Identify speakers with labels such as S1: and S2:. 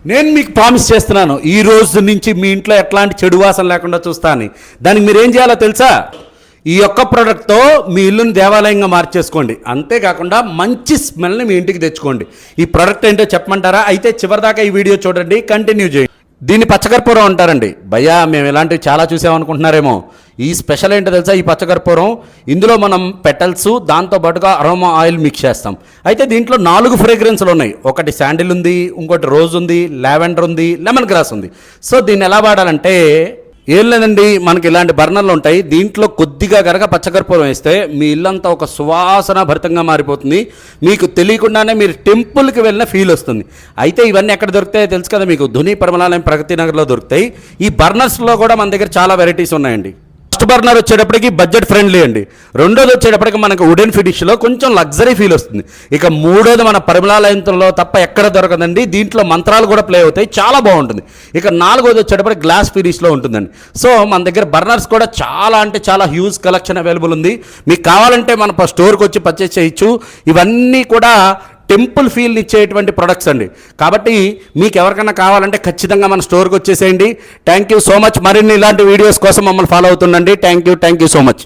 S1: నేను మీకు ప్రామిస్ చేస్తున్నాను, ఈ రోజు నుంచి మీ ఇంట్లో ఎట్లాంటి చెడు వాసన లేకుండా చూస్తాను. దానికి మీరు ఏం చేయాలో తెలుసా? ఈ యొక్క ప్రోడక్ట్తో మీ ఇల్లుని దేవాలయంగా మార్చేసుకోండి. అంతేకాకుండా మంచి స్మెల్ని మీ ఇంటికి తెచ్చుకోండి. ఈ ప్రోడక్ట్ ఏంటో చెప్పమంటారా? అయితే చివరిదాకా ఈ వీడియో చూడండి, కంటిన్యూ చేయండి. దీన్ని పచ్చకర్పూరం అంటారండి. భయ్యా మేము ఇలాంటివి చాలా చూసామనుకుంటున్నారేమో. ఈ స్పెషల్ ఏంటో తెలుసా? ఈ పచ్చకర్పూరం, ఇందులో మనం పెటల్స్, దాంతోపాటుగా అరోమా ఆయిల్ మిక్స్ చేస్తాం. అయితే దీంట్లో 4 ఫ్రేగ్రెన్స్లు ఉన్నాయి. ఒకటి శాండిల్ ఉంది, ఇంకోటి రోజ్ ఉంది, లావెండర్ ఉంది, లెమన్ గ్రాస్ ఉంది. సో దీన్ని ఎలా వాడాలంటే ఏం లేదండి, మనకి ఇలాంటి బర్నర్లు ఉంటాయి. దీంట్లో కొద్దిగా గనక పచ్చకర్పూరం వేస్తే మీ ఇల్లంతా ఒక సువాసన భరితంగా మారిపోతుంది. మీకు తెలియకుండానే మీరు టెంపుల్కి వెళ్ళిన ఫీల్ వస్తుంది. అయితే ఇవన్నీ ఎక్కడ దొరుకుతాయో తెలుసు కదా మీకు. ధుని పరమలాలయం ప్రగతి నగర్లో దొరుకుతాయి. ఈ బర్నర్స్లో కూడా మన దగ్గర చాలా వెరైటీస్ ఉన్నాయండి. ఫస్ట్ బర్నర్ వచ్చేటప్పటికి బడ్జెట్ ఫ్రెండ్లీ అండి. రెండోది వచ్చేటప్పటికి మనకు వుడెన్ ఫినిష్లో కొంచెం లగ్జరీ ఫీల్ వస్తుంది. ఇక మూడోది మన పరిమళాలయంలో తప్ప ఎక్కడ దొరకదండి. దీంట్లో మంత్రాలు కూడా ప్లే అవుతాయి, చాలా బాగుంటుంది. ఇక నాలుగోది వచ్చేటప్పటికి గ్లాస్ ఫినిష్లో ఉంటుందండి. సో మన దగ్గర బర్నర్స్ కూడా చాలా అంటే చాలా హ్యూజ్ కలెక్షన్ అవైలబుల్ ఉంది. మీకు కావాలంటే మన స్టోర్కి వచ్చి పర్చేస్ చేయొచ్చు. ఇవన్నీ కూడా టెంపుల్ ఫీల్ని ఇచ్చేటువంటి ప్రొడక్ట్స్ అండి. కాబట్టి మీకు ఎవరికైనా కావాలంటే ఖచ్చితంగా మన స్టోర్కి వచ్చేసేయండి. Thank you so much. మరిన్ని ఇలాంటి వీడియోస్ కోసం మమ్మల్ని ఫాలో అవుతుండండి. Thank you so much.